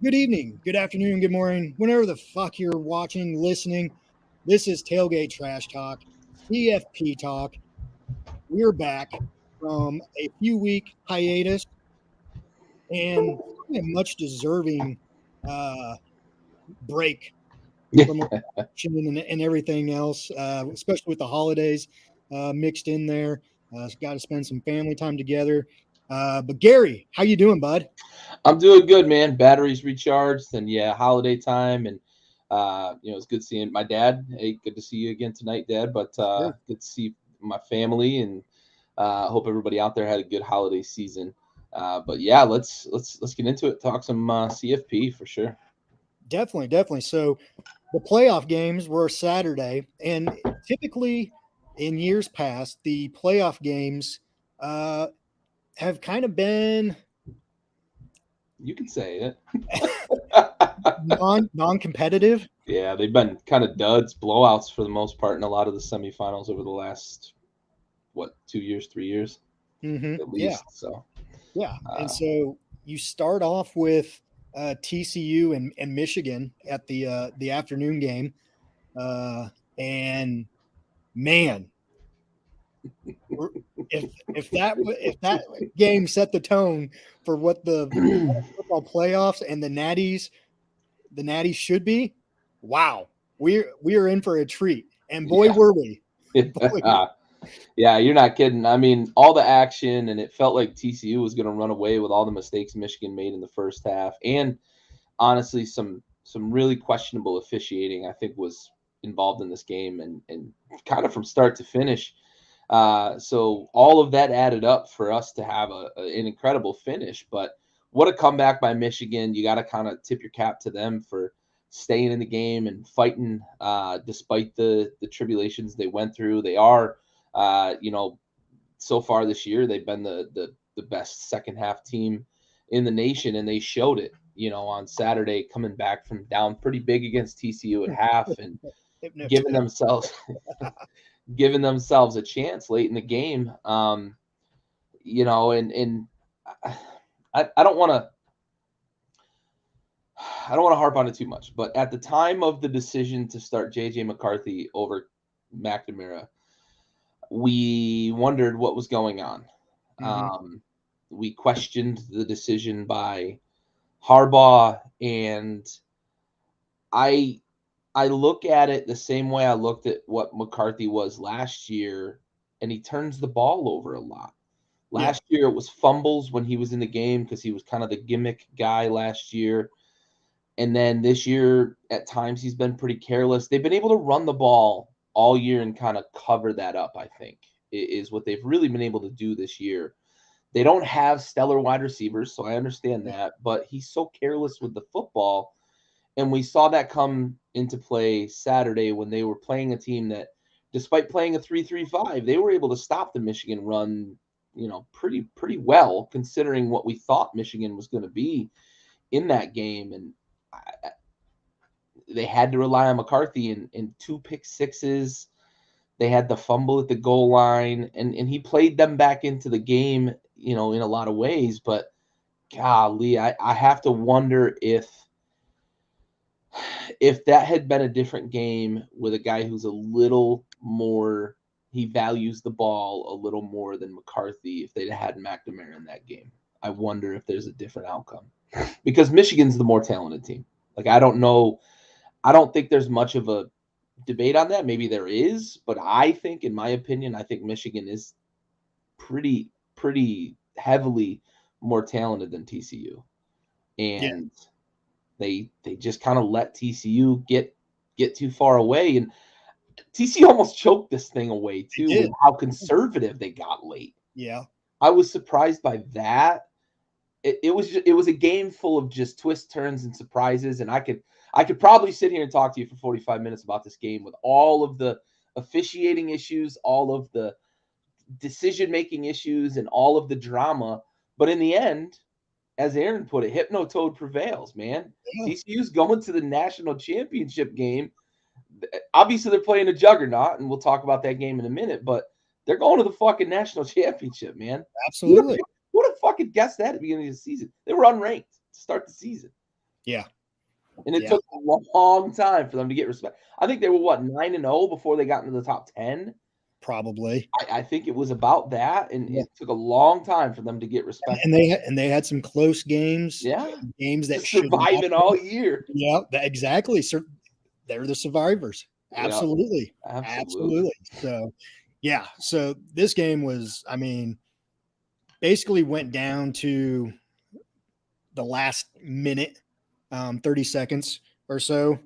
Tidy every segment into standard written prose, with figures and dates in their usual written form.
good evening, good afternoon, good morning, whenever the fuck you're watching, listening. This is Tailgate Trash Talk, CFP Talk. We're back from a few week hiatus and a much deserving uh, break from election and everything else, especially with the holidays mixed in there. Got to spend some family time together. But Gary, how you doing, bud? I'm doing good, man. Batteries recharged, and yeah, holiday time, and it's good seeing my dad. Hey, good to see you again tonight, Dad. But good to see my family, and hope everybody out there had a good holiday season. But yeah, let's get into it. Talk some CFP for sure. Definitely. So the playoff games were Saturday, and typically in years past, the playoff games have kind of been You can say it. non-competitive. Yeah, they've been kind of duds, blowouts for the most part in a lot of the semifinals over the last 2 years, 3 years at Yeah, least. So and so you start off with TCU and Michigan at the afternoon game, and man, if that game set the tone for what the football playoffs and the Natties should be, wow, we are in for a treat, and boy yeah. were we. Boy, Yeah, you're not kidding. I mean, all the action, and it felt like TCU was going to run away with all the mistakes Michigan made in the first half, and honestly, some really questionable officiating I think was involved in this game, and kind of from start to finish. So all of that added up for us to have an incredible finish. But what a comeback by Michigan! You got to kind of tip your cap to them for staying in the game and fighting despite the tribulations they went through. They are, so far this year they've been the best second half team in the nation, and they showed it. On Saturday, coming back from down pretty big against TCU at half and giving themselves giving themselves a chance late in the game. And I don't want to harp on it too much, but at the time of the decision to start JJ McCarthy over McNamara, we wondered what was going on. We questioned the decision by Harbaugh, and I look at it the same way I looked at what McCarthy was last year, and he turns the ball over a lot. Last year it was fumbles when he was in the game because he was kind of the gimmick guy last year. And then this year, at times, he's been pretty careless. They've been able to run the ball all year and kind of cover that up, I think, is what they've really been able to do this year. They don't have stellar wide receivers, so I understand that, but he's so careless with the football. And we saw that come into play Saturday when they were playing a team that, despite playing a 3-3-5, they were able to stop the Michigan run, pretty well, considering what we thought Michigan was going to be in that game. And they had to rely on McCarthy in 2 pick sixes. They had the fumble at the goal line, and he played them back into the game, in a lot of ways. But golly, I have to wonder if that had been a different game with a guy who's a little more, he values the ball a little more than McCarthy, if they'd had McNamara in that game. I wonder if there's a different outcome, because Michigan's the more talented team. Like, I don't know. I don't think there's much of a debate on that. Maybe there is, but I think, in my opinion, I think Michigan is pretty heavily more talented than TCU. And they just kind of let TCU get too far away, and TCU almost choked this thing away too with how conservative they got late. Yeah. I was surprised by that. It was a game full of just twists, turns, and surprises, and I could probably sit here and talk to you for 45 minutes about this game with all of the officiating issues, all of the decision-making issues, and all of the drama. But in the end, as Aaron put it, Hypnotoad prevails, man. Yeah. TCU's going to the national championship game. Obviously, they're playing a juggernaut, and we'll talk about that game in a minute, but they're going to the fucking national championship, man. Absolutely. Who would have fucking guessed that at the beginning of the season? They were unranked to start the season. Yeah. And it took a long time for them to get respect. I think they were, 9-0 before they got into the top 10? Probably. I think it was about that, and Yeah. it took a long time for them to get respect. And they had some close games. Yeah. Games that Just should not surviving have. all year. Yeah, exactly. So they're the survivors. Absolutely. Yeah, Absolutely. So, yeah. So this game was, I mean, basically went down to the last minute, 30 seconds or so.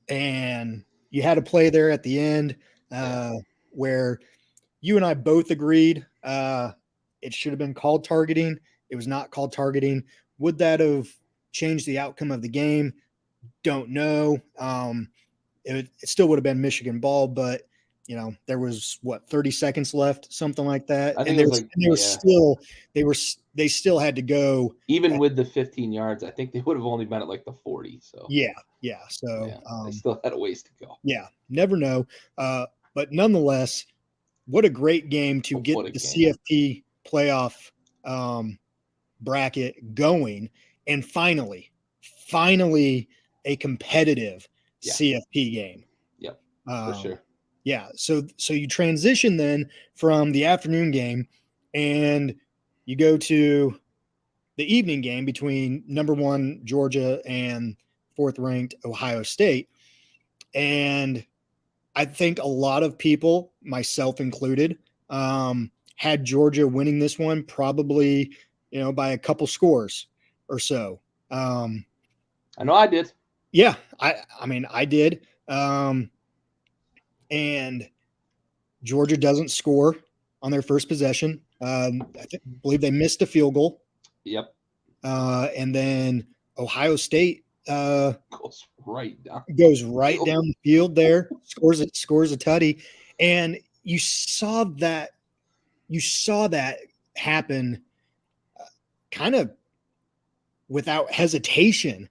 And you had a play there at the end where you and I both agreed it should have been called targeting. It was not called targeting. Would that have changed the outcome of the game? Don't know. It still would have been Michigan ball, but there was 30 seconds left, something like that. I think And it was they still had to go. Even with the 15 yards, I think they would have only been at like the 40. So yeah. So they still had a ways to go. Yeah, never know. But nonetheless, what a great game to get the CFP playoff bracket going, and finally a competitive CFP game. Yep, for sure. Yeah, so you transition then from the afternoon game, and you go to the evening game between number 1 Georgia and 4th ranked Ohio State, and I think a lot of people, myself included, had Georgia winning this one, probably, by a couple scores or so. I know I did. Yeah, I mean, I did. And Georgia doesn't score on their first possession. I believe they missed a field goal. Yep. And then Ohio State goes right down the field there, scores a tutty, and you saw that happen kind of without hesitation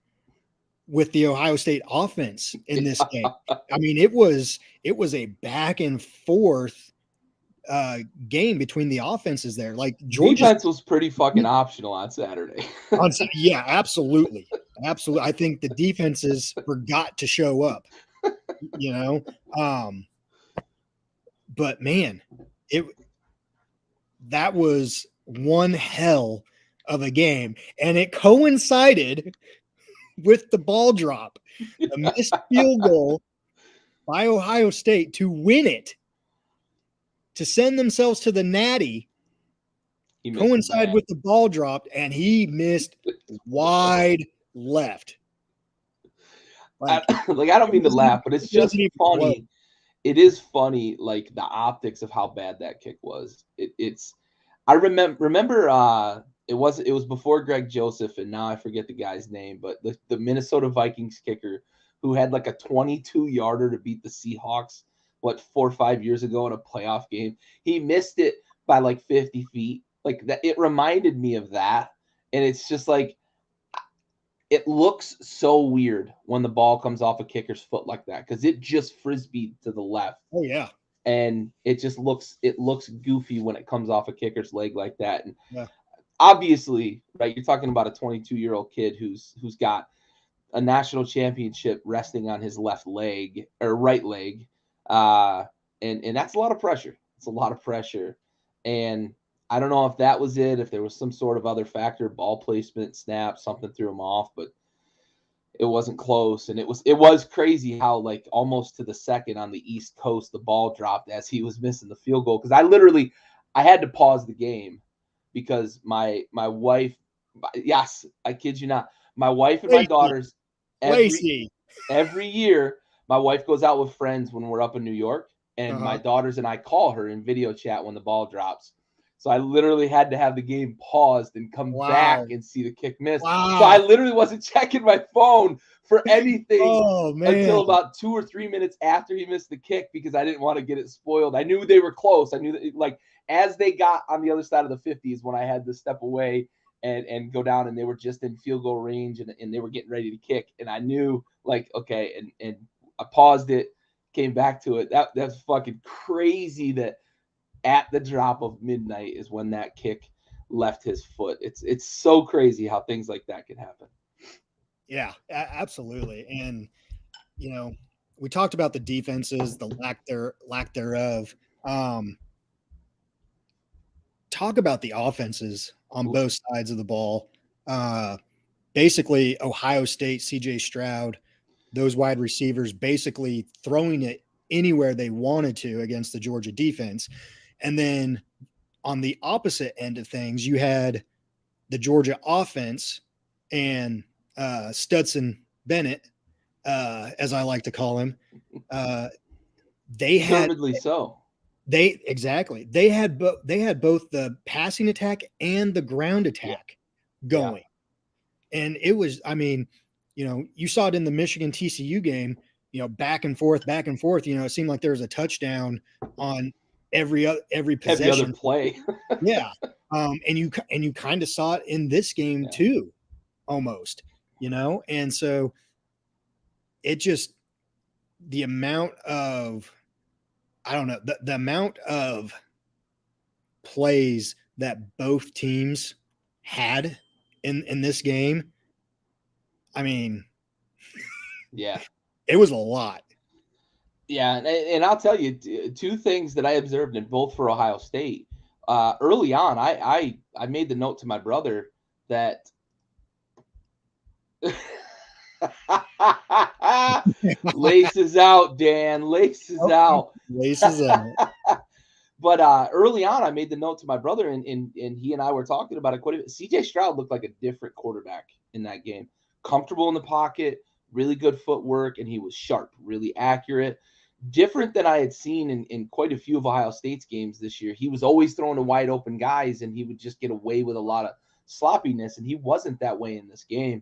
with the Ohio State offense in this game. I mean, it was a back and forth game between the offenses there. Like Georgia's defense was pretty fucking optional on Saturday. Yeah, absolutely. I think the defenses forgot to show up, but man, that was one hell of a game, and it coincided with the ball drop, the missed field goal by Ohio State to win it, to send themselves to the Natty. Coincide with the ball drop, and he missed wide left. I don't mean to laugh, but it's just funny. It is funny, like the optics of how bad that kick was. I remember it was before Greg Joseph, and now I forget the guy's name, but the Minnesota Vikings kicker who had like a 22-yarder to beat the Seahawks 4 or 5 years ago in a playoff game. He missed it by like 50 feet. Like that, it reminded me of that. And it's just like, it looks so weird when the ball comes off a kicker's foot like that, because it just frisbeed to the left. Oh yeah. And it looks goofy when it comes off a kicker's leg like that. And obviously, right, you're talking about a 22-year-old kid who's got a national championship resting on his left leg or right leg. And that's a lot of pressure. It's a lot of pressure. And I don't know if that was it, if there was some sort of other factor, ball placement, snap, something threw him off, but it wasn't close. And it was crazy how, like, almost to the second on the East Coast, the ball dropped as he was missing the field goal. Because I had to pause the game because my wife, yes, I kid you not, my wife and my daughters, every year, my wife goes out with friends when we're up in New York, and my daughters and I call her in video chat when the ball drops. So I literally had to have the game paused and come back and see the kick miss. Wow. So I literally wasn't checking my phone for anything until about 2 or 3 minutes after he missed the kick, because I didn't want to get it spoiled. I knew they were close. I knew that, like, as they got on the other side of the 50s, when I had to step away and go down, and they were just in field goal range, and they were getting ready to kick. And I knew, like, okay, and I paused it, came back to it. That's fucking crazy that at the drop of midnight is when that kick left his foot. It's so crazy how things like that can happen. Yeah, absolutely. And we talked about the defenses, the lack thereof. Talk about the offenses on both sides of the ball. Basically, Ohio State, CJ Stroud, those wide receivers basically throwing it anywhere they wanted to against the Georgia defense. And then on the opposite end of things, you had the Georgia offense and Stetson Bennett, as I like to call him. They had so. They had both the passing attack and the ground attack going. Yeah. And it was, I mean, you saw it in the Michigan TCU game, back and forth. It seemed like there was a touchdown on every possession. Every other play. Yeah. And you kind of saw it in this game too, almost, and so it just, the amount of, I don't know, the amount of plays that both teams had in this game. I mean, yeah, it was a lot. Yeah, and I'll tell you two things that I observed in both for Ohio State. Early on, I made the note to my brother that laces out, Dan, laces out. Laces out. But early on, I made the note to my brother, and he and I were talking about it quite a bit. CJ Stroud looked like a different quarterback in that game. Comfortable in the pocket, really good footwork, and he was sharp, really accurate. Different than I had seen in quite a few of Ohio State's games this year. He was always throwing to wide open guys, and he would just get away with a lot of sloppiness, and he wasn't that way in this game.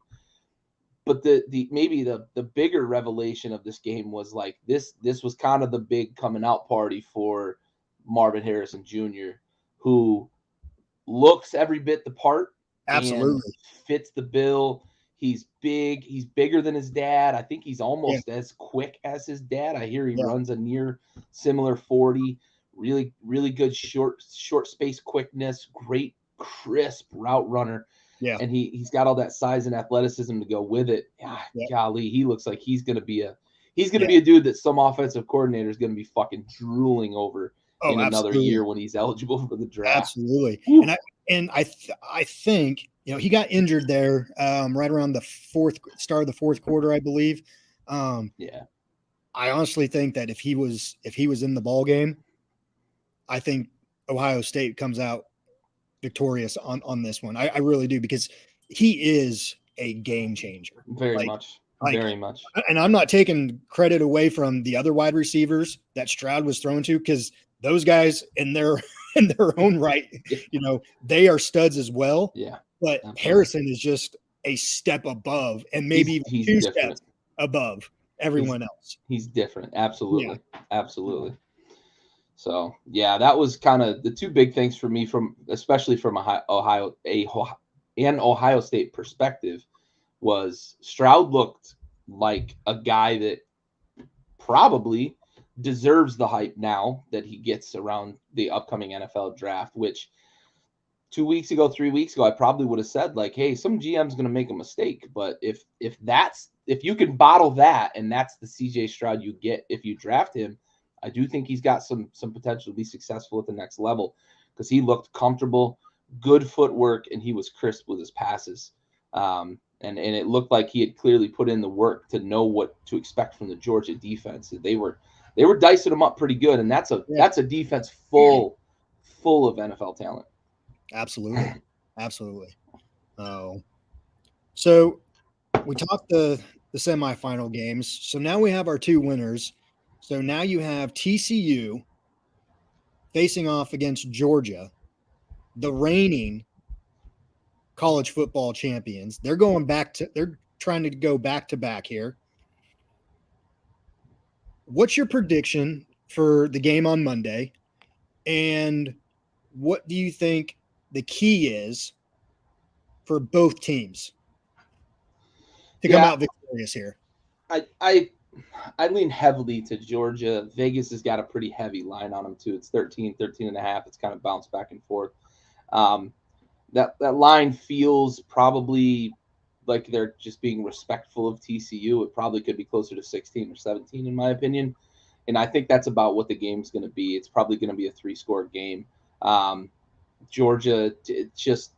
But maybe the bigger revelation of this game was like this was kind of the big coming out party for Marvin Harrison Jr., who looks every bit the part. Absolutely. And fits the bill. He's big. He's bigger than his dad. I think he's almost as quick as his dad. I hear he runs a near similar 40. Really, really good short space quickness. Great, crisp route runner. Yeah. And he's got all that size and athleticism to go with it. Golly, he looks like he's going to be a dude that some offensive coordinator is going to be fucking drooling over in another year when he's eligible for the draft. Absolutely. And I think, he got injured there right around the start of the fourth quarter, I believe. I honestly think that if he was in the ball game, I think Ohio State comes out victorious on this one. I really do, because he is a game changer. Very much. And I'm not taking credit away from the other wide receivers that Stroud was thrown to, because those guys in their own right, they are studs as well. Yeah. But absolutely. Harrison is just a step above, and maybe he's two steps above everyone else. He's different. Absolutely. Yeah. Absolutely. So that was kind of the two big things for me, especially from Ohio State perspective, was Stroud looked like a guy that probably deserves the hype now that he gets around the upcoming NFL draft, which 3 weeks ago, I probably would have said like, hey, some GM's going to make a mistake. But if you can bottle that, and that's the CJ Stroud you get if you draft him, I do think he's got some potential to be successful at the next level, because he looked comfortable, good footwork, and he was crisp with his passes. And it looked like he had clearly put in the work to know what to expect from the Georgia defense. They were dicing him up pretty good, and that's a defense full of NFL talent. Absolutely. So we talked the semifinal games. So now we have our two winners. So now you have TCU facing off against Georgia, the reigning college football champions. They're trying to go back to back here. What's your prediction for the game on Monday? And what do you think the key is for both teams to come out victorious here? I lean heavily to Georgia. Vegas has got a pretty heavy line on them too. It's 13 and a half. It's kind of bounced back and forth. that line feels probably like they're just being respectful of TCU. It probably could be closer to 16 or 17 in my opinion. And I think that's about what the game's going to be. It's probably going to be a 3-score game. Georgia, just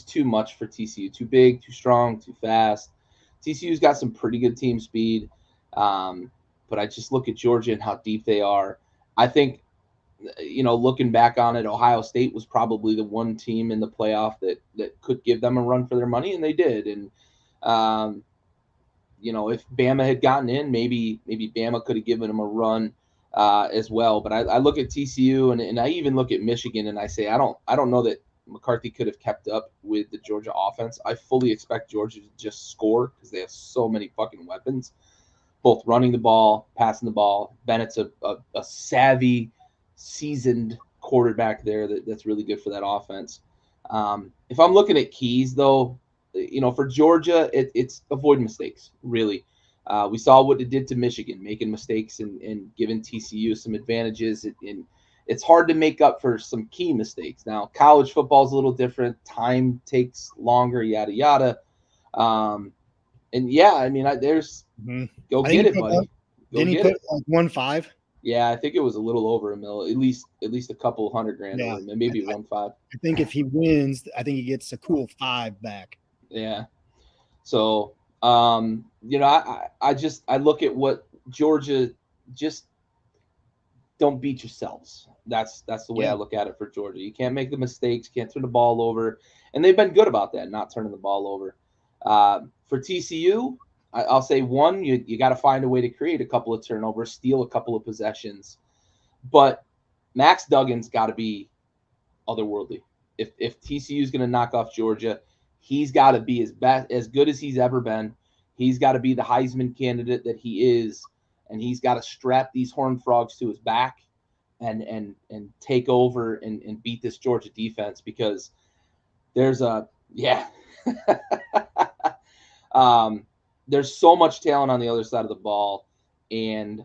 too much for TCU. Too big, too strong, too fast. TCU's got some pretty good team speed. But I just look at Georgia and how deep they are. I think, looking back on it, Ohio State was probably the one team in the playoff that could give them a run for their money, and they did. And, if Bama had gotten in, maybe Bama could have given them a run as well. But I look at TCU and I even look at Michigan and I say I don't know that McCarthy could have kept up with the Georgia offense. I fully expect Georgia to just score because they have so many fucking weapons, both running the ball, passing the ball. Bennett's a savvy, seasoned quarterback there that's really good for that offense. If I'm looking at keys, though, for Georgia, it's avoid mistakes, really. We saw what it did to Michigan, making mistakes and giving TCU some advantages. And it's hard to make up for some key mistakes. Now, college football is a little different. Time takes longer, yada, yada. And, yeah, I mean, there's go get it, buddy. Didn't he put like 1.5? Yeah, I think it was a little over $1 million, at least a couple $100,000, yeah. Over, maybe 1.5. I think if he wins, I think he gets a cool 5 back. Yeah. So, I look at what Georgia, just don't beat yourselves. That's the way I look at it for Georgia. You can't make the mistakes, can't turn the ball over, and they've been good about that, not turning the ball over. For TCU, I'll say one, you got to find a way to create a couple of turnovers, steal a couple of possessions, but Max Duggan's got to be otherworldly. If TCU is going to knock off Georgia, he's got to be as good as he's ever been. He's got to be the Heisman candidate that he is, and he's got to strap these Horned Frogs to his back and take over and beat this Georgia defense, because there's there's so much talent on the other side of the ball, and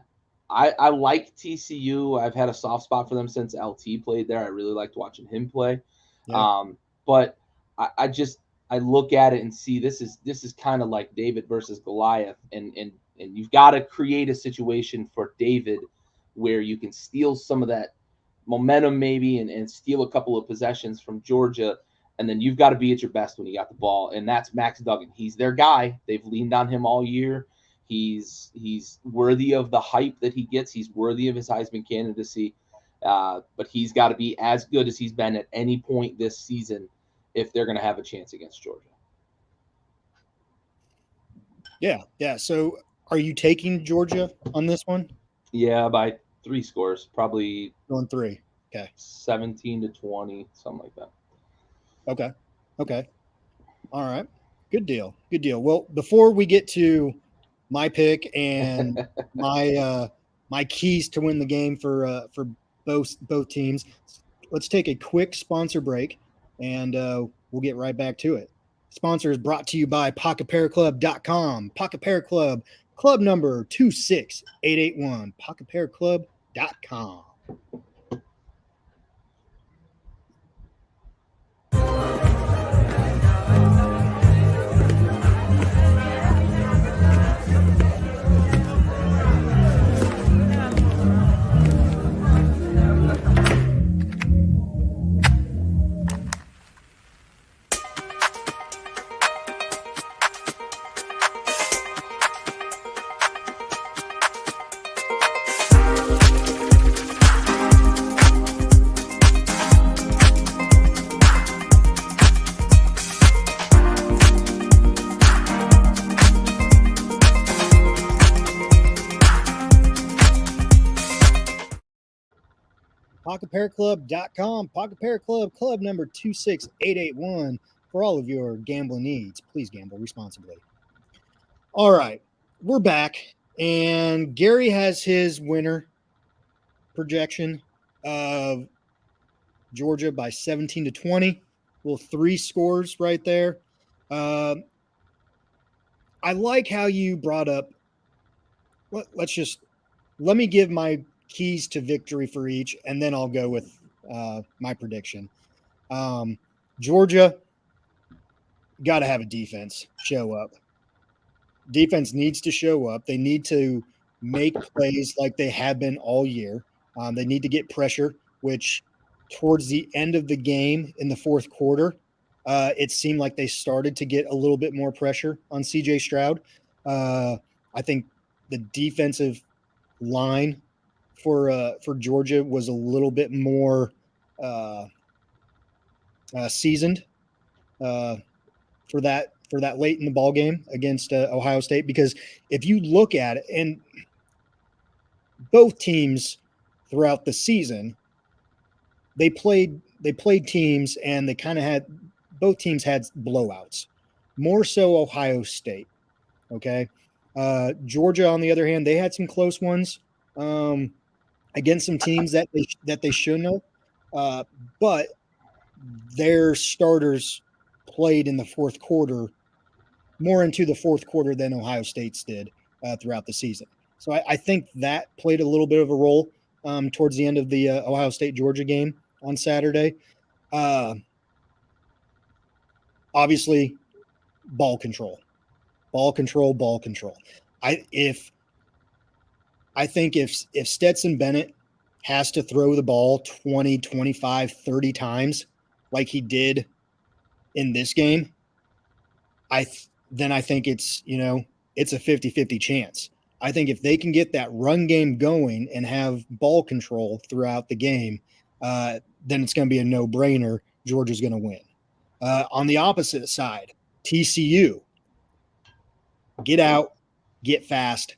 I like TCU. I've had a soft spot for them since LT played there. I really liked watching him play. Yeah. But I look at it and see this is kind of like David versus Goliath, and you've got to create a situation for David where you can steal some of that momentum maybe and steal a couple of possessions from Georgia, and then you've got to be at your best when you got the ball, and that's Max Duggan. He's their guy. They've leaned on him all year. He's worthy of the hype that he gets. He's worthy of his Heisman candidacy, but he's got to be as good as he's been at any point this season if they're going to have a chance against Georgia. Yeah. So are you taking Georgia on this one? Yeah, by 3 scores, probably going 3. Okay. 17-20, something like that. Okay. All right. Good deal. Well, before we get to my pick and my keys to win the game for both teams, let's take a quick sponsor break, and we'll get right back to it. Sponsor is brought to you by PocketPairClub.com. Pocket Pair Club, club number 26881. PocketPairClub.com. PocketPairClub.com. Pocket Pair Club, club number 26881. For all of your gambling needs, please gamble responsibly. All right, we're back, and Gary has his winner projection of Georgia by 17-20. Well, 3 scores right there. I like how you brought up. Let me give my keys to victory for each, and then I'll go with my prediction. Georgia got to have a defense show up. Defense needs to show up. They need to make plays like they have been all year. They need to get pressure, which towards the end of the game in the fourth quarter, it seemed like they started to get a little bit more pressure on CJ Stroud. I think the defensive line for Georgia was a little bit more seasoned for that late in the ball game against Ohio State, because if you look at it, and both teams throughout the season, they played teams, and they kind of had both teams had blowouts. More so Ohio State. Okay, Georgia on the other hand, they had some close ones against some teams that they shouldn't have, but their starters played in the fourth quarter, more into the fourth quarter than Ohio State's did throughout the season. So I think that played a little bit of a role towards the end of the Ohio State-Georgia game on Saturday. Obviously, ball control. I think if Stetson Bennett has to throw the ball 20, 25, 30 times like he did in this game, then I think it's a 50-50 chance. I think if they can get that run game going and have ball control throughout the game, then it's going to be a no-brainer. Georgia's going to win. On the opposite side, TCU, get out, get fast,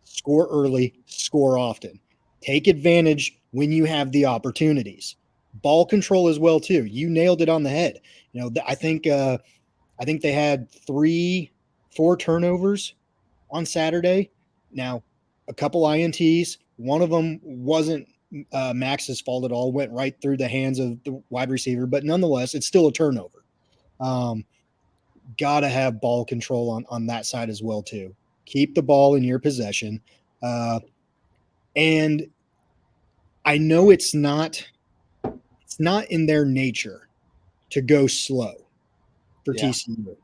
score early, score often. Take advantage when you have the opportunities. Ball control as well too. You nailed it on the head. I think they had 3-4 turnovers on Saturday. Now, a couple INTs. One of them wasn't Max's fault at all. Went right through the hands of the wide receiver, but nonetheless, it's still a turnover. Got to have ball control on that side as well too. Keep the ball in your possession. And I know it's not in their nature to go slow for TCU.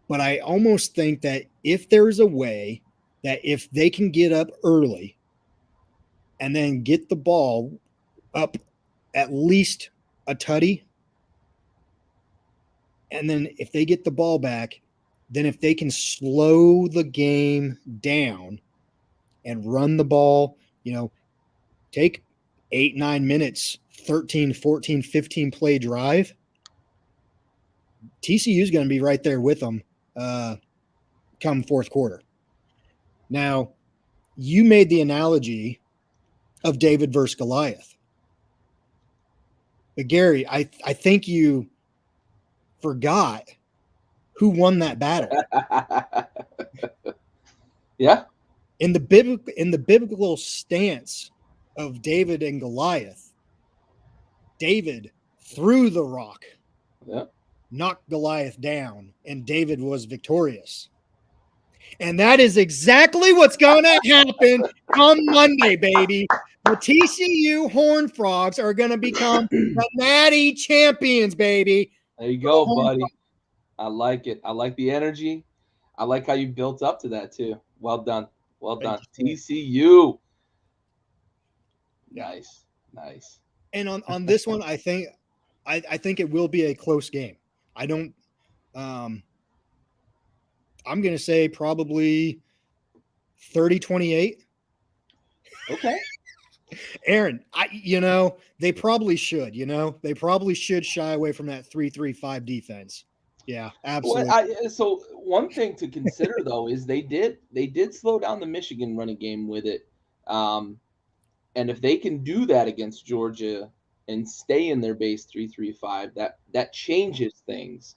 But I almost think that if there's a way that if they can get up early and then get the ball up at least a tutty, and then if they get the ball back, then if they can slow the game down and run the ball, take 8-9 minutes, 13, 14, 15 play drive, TCU is going to be right there with them come fourth quarter. Now, you made the analogy of David versus Goliath. But Gary, I think you forgot who won that battle. Yeah. In the biblical stance of David and Goliath, David threw the rock, knocked Goliath down, and David was victorious. And that is exactly what's going to happen come Monday, baby. The TCU Horned Frogs are going to become the Natty champions, baby. There you go, buddy. I like it. I like the energy. I like how you built up to that, too. Well done. Well done. TCU. Nice. And on this one, I think it will be a close game. I don't I'm going to say probably 30-28. Okay. Aaron, they probably should, they probably should shy away from that 3-3-5 defense. Yeah, absolutely. Well, so one thing to consider though is they did slow down the Michigan running game with it. And if they can do that against Georgia and stay in their base 3-3-5, that changes things.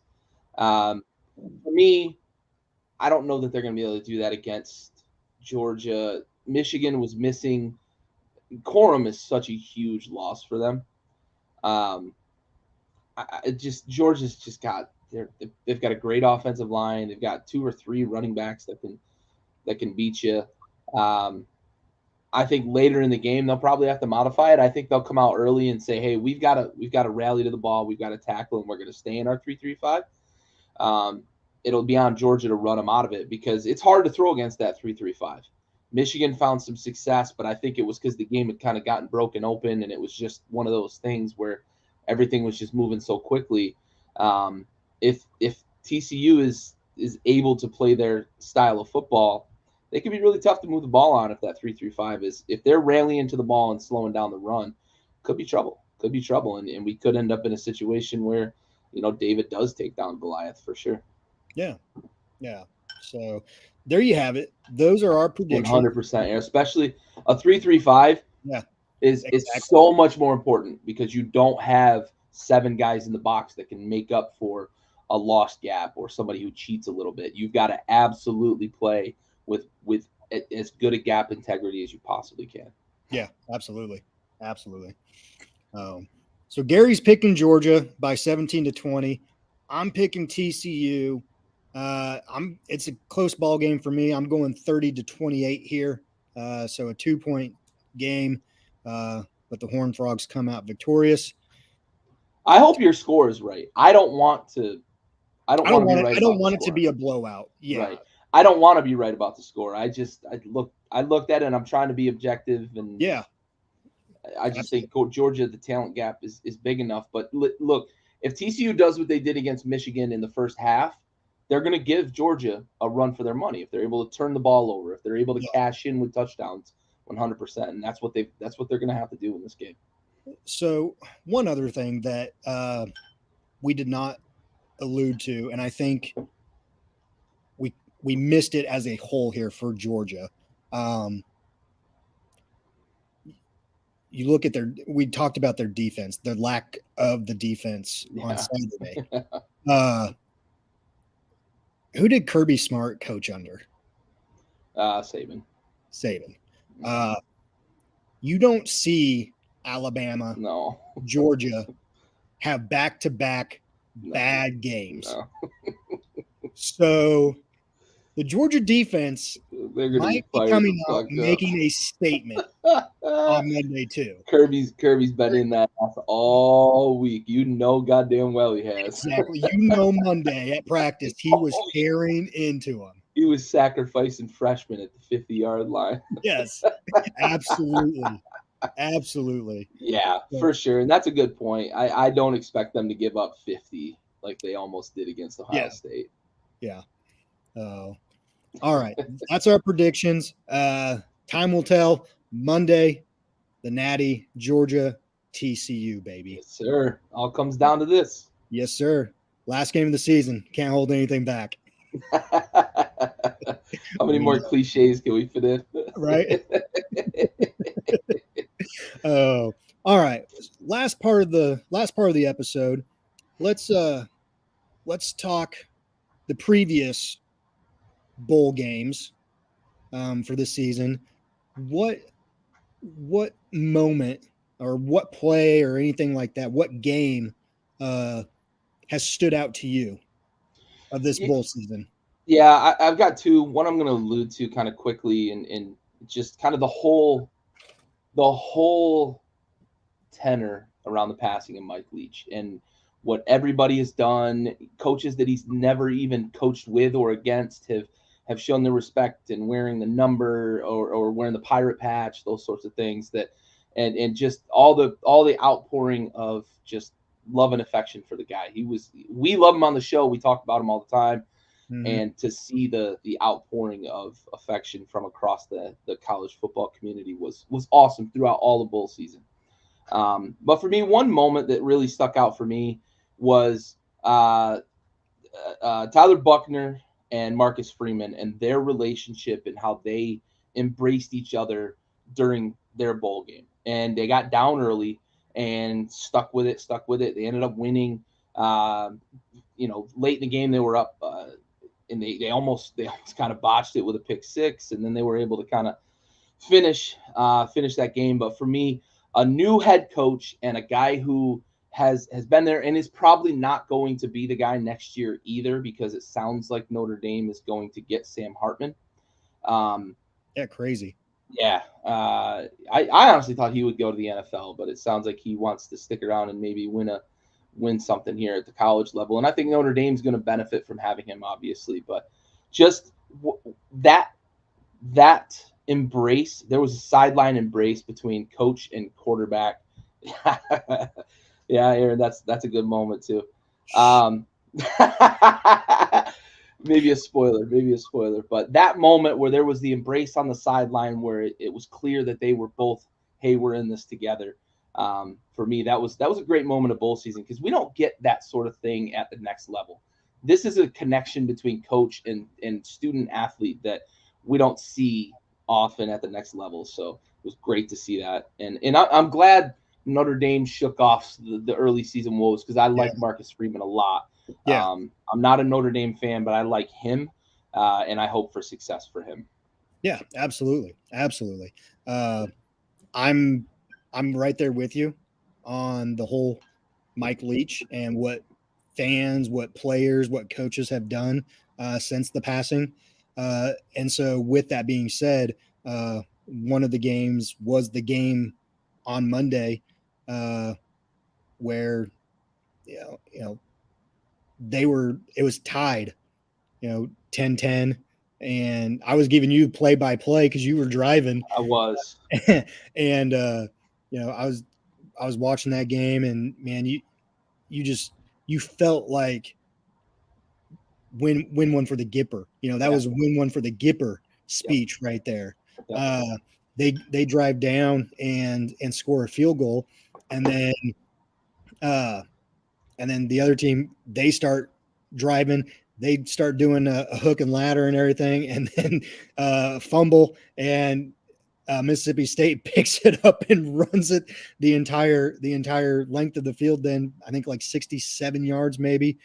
For me, I don't know that they're going to be able to do that against Georgia. Michigan was missing. Corum is such a huge loss for them. Georgia's just got they've got a great offensive line. They've got 2 or 3 running backs that can beat you. I think later in the game they'll probably have to modify it. I think they'll come out early and say, "Hey, we've got to rally to the ball. We've got to tackle, and we're going to stay in our 3-3-5." It'll be on Georgia to run them out of it because it's hard to throw against that 3-3-5. Michigan found some success, but I think it was because the game had kind of gotten broken open, and it was just one of those things where everything was just moving so quickly. If TCU is able to play their style of football, they can be really tough to move the ball on if that 3-3-5 is. If they're rallying to the ball and slowing down the run, could be trouble. Could be trouble, and we could end up in a situation where David does take down Goliath for sure. Yeah. So there you have it. Those are our predictions. 100%. Especially a 3-3-5 is so much more important because you don't have 7 guys in the box that can make up for a lost gap or somebody who cheats a little bit. You've got to absolutely play with as good a gap integrity as you possibly can. Yeah, absolutely. So Gary's picking Georgia by 17-20. I'm picking TCU. It's a close ball game for me. I'm going 30-28 here. So a 2-point game. But the Horned Frogs come out victorious. I hope your score is right. I don't want it to be a blowout. Yeah. Right. I don't want to be right about the score. I looked at it and I'm trying to be objective, and I just think Georgia, the talent gap is big enough. But look, if TCU does what they did against Michigan in the first half, they're going to give Georgia a run for their money if they're able to turn the ball over, if they're able to cash in with touchdowns 100%. And that's what they're going to have to do in this game. So one other thing that we did not allude to, and I think we missed it as a whole here for Georgia. You look at we talked about their defense, their lack of the defense on Saturday. Who did Kirby Smart coach under? Saban. You don't see Alabama, Georgia have back-to-back bad games. No. So the Georgia defense might be coming out making a statement on Monday too. Kirby's been in that all week. Goddamn well he has. Exactly. Monday at practice he was tearing into them. He was sacrificing freshmen at the 50-yard line. Yes, absolutely. Yeah, for sure. And that's a good point. I don't expect them to give up 50 like they almost did against Ohio State. Yeah. All right. That's our predictions. Time will tell. Monday, the Natty, Georgia, TCU, baby. Yes, sir. All comes down to this. Yes, sir. Last game of the season. Can't hold anything back. How many more cliches can we fit in? Right. All right. Last part of the episode. Let's talk the previous bowl games for this season. What moment or what play or anything like that, what game has stood out to you of this bowl season? Yeah, I've got two. One I'm going to allude to kind of quickly and just kind of the whole tenor around the passing of Mike Leach and what everybody has done. Coaches that he's never even coached with or against have shown the respect and wearing the number or wearing the pirate patch, those sorts of things and just all the outpouring of just love and affection for the guy. We love him on the show. We talk about him all the time. Mm-hmm. And to see the outpouring of affection from across the college football community was awesome throughout all the bowl season. But for me, one moment that really stuck out for me was Tyler Buckner and Marcus Freeman and their relationship and how they embraced each other during their bowl game. And they got down early and stuck with it. They ended up winning. Late in the game, they were up and they almost kind of botched it with a pick six. And then they were able to kind of finish that game. But for me, a new head coach and a guy who has been there and is probably not going to be the guy next year either, because it sounds like Notre Dame is going to get Sam Hartman. Crazy. Yeah. I honestly thought he would go to the NFL, but it sounds like he wants to stick around and maybe win something here at the college level. And I think Notre Dame's going to benefit from having him, obviously. But just that embrace, there was a sideline embrace between coach and quarterback. Yeah, Aaron, that's a good moment too. Um, maybe a spoiler, but that moment where there was the embrace on the sideline where it was clear that they were both, hey, we're in this together. For me, that was a great moment of bowl season because we don't get that sort of thing at the next level. This is a connection between coach and student athlete that we don't see often at the next level. So it was great to see that, and I'm glad Notre Dame shook off the early season woes because I like Marcus Freeman a lot. Yeah. I'm not a Notre Dame fan, but I like him, and I hope for success for him. Yeah, absolutely. I'm right there with you on the whole Mike Leach and what fans, what players, what coaches have done since the passing. And so, with that being said, one of the games was the game on Monday where it was tied, 10-10, and I was giving you play by play because you were driving. I was, and I was watching that game, and man, you felt like win one for the Gipper. That was win one for the Gipper speech right there. They drive down and score a field goal, and then the other team, they start driving. They start doing a hook and ladder and everything, and then fumble, and Mississippi State picks it up and runs it the entire length of the field. Then I think like 67 yards maybe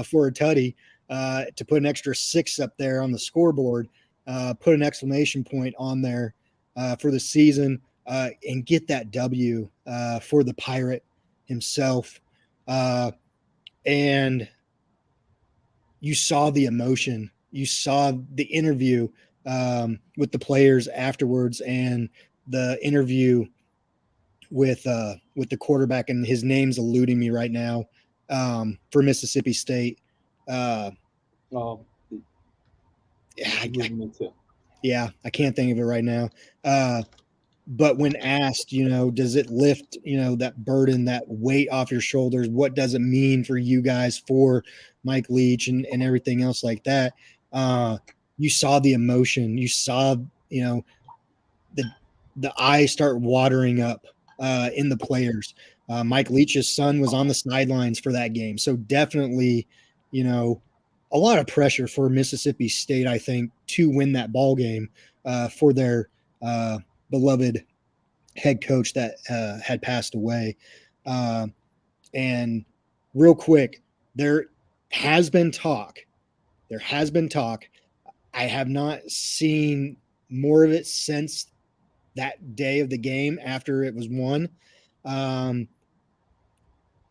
for a tutty to put an extra 6 up there on the scoreboard, put an exclamation point on there for the season, and get that W for the Pirate himself. And you saw the emotion, you saw the interview with the players afterwards, and the interview with the quarterback, and his name's eluding me right now, for Mississippi State. Yeah, I can't think of it right now. But when asked, does it lift, that burden, that weight off your shoulders? What does it mean for you guys, for Mike Leach and everything else like that? You saw the emotion. You saw, the eyes start watering up in the players. Mike Leach's son was on the sidelines for that game. So definitely, a lot of pressure for Mississippi State, I think, to win that ball game for their beloved head coach that had passed away. And real quick, there has been talk. I have not seen more of it since that day of the game after it was won.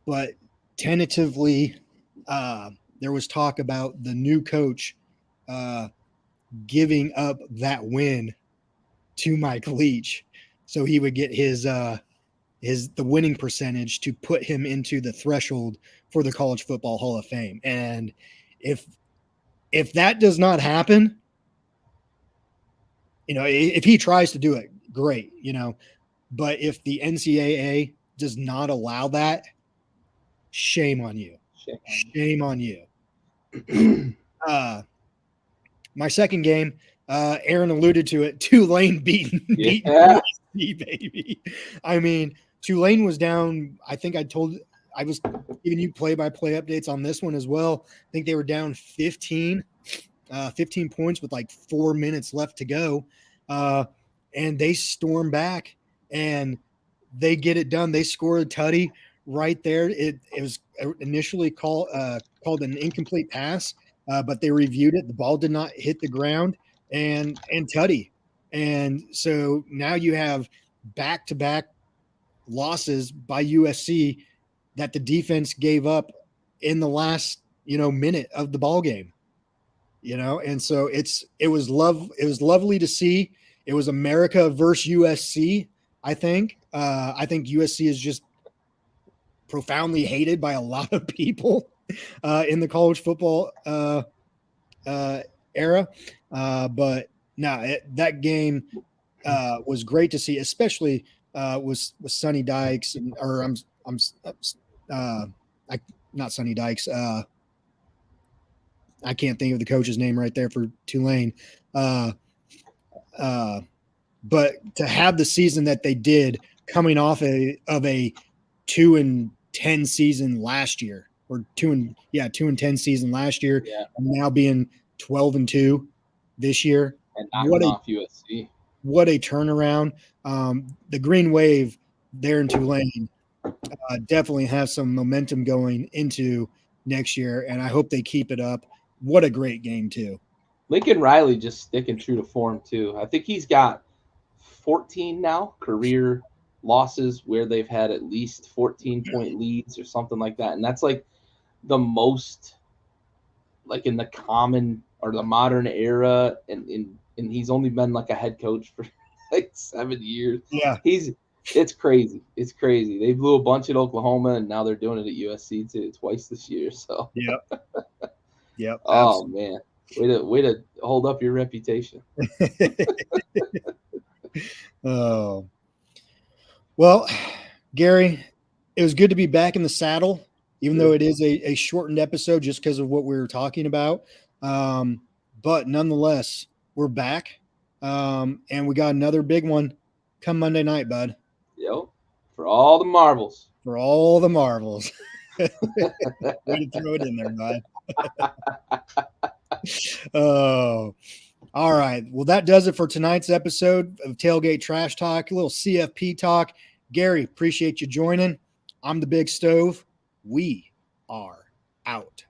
But tentatively, there was talk about the new coach giving up that win to Mike Leach, so he would get the winning percentage to put him into the threshold for the College Football Hall of Fame. And if that does not happen, if he tries to do it, great, but if the NCAA does not allow that, shame on you. Shame on you. My second game, Aaron alluded to it. Tulane beating USC, baby. I mean, Tulane was down. I think I was giving you play-by-play updates on this one as well. I think they were down 15 points with like 4 minutes left to go. And they storm back and they get it done. They score a tutty right there. It was initially called an incomplete pass, but they reviewed it. The ball did not hit the ground, and tutty. And so now you have back-to-back losses by USC that the defense gave up in the last, minute of the ball game. And so it was lovely to see. it was America versus USC. I think USC is just profoundly hated by a lot of people in the college football era. But no, that game was great to see, especially with Sonny Dykes not Sonny Dykes. I can't think of the coach's name right there for Tulane. But to have the season that they did, coming off of a 2-10 season last year, or 2-10 season last year, and now being 12-2 this year, and knocking off USC. What a turnaround! The Green Wave there in Tulane definitely has some momentum going into next year, and I hope they keep it up. What a great game too. Lincoln Riley just sticking true to form too. I think he's got 14 now career losses where they've had at least 14-point leads or something like that, and that's like the most, like in the common or the modern era, and he's only been like a head coach for like 7 years. Yeah, it's crazy. It's crazy. They blew a bunch at Oklahoma, and now they're doing it at USC too, twice this year. So yep. Oh man, way to hold up your reputation. Oh, well, Gary, it was good to be back in the saddle, even though it is a shortened episode just because of what we were talking about. But nonetheless, we're back, and we got another big one come Monday night, bud. Yep, for all the marbles. For all the marbles. Way to throw it in there, bud. Oh, all right. Well, that does it for tonight's episode of Tailgate Trash Talk, a little CFP talk. Gary, appreciate you joining. I'm the Big Stove. We are out.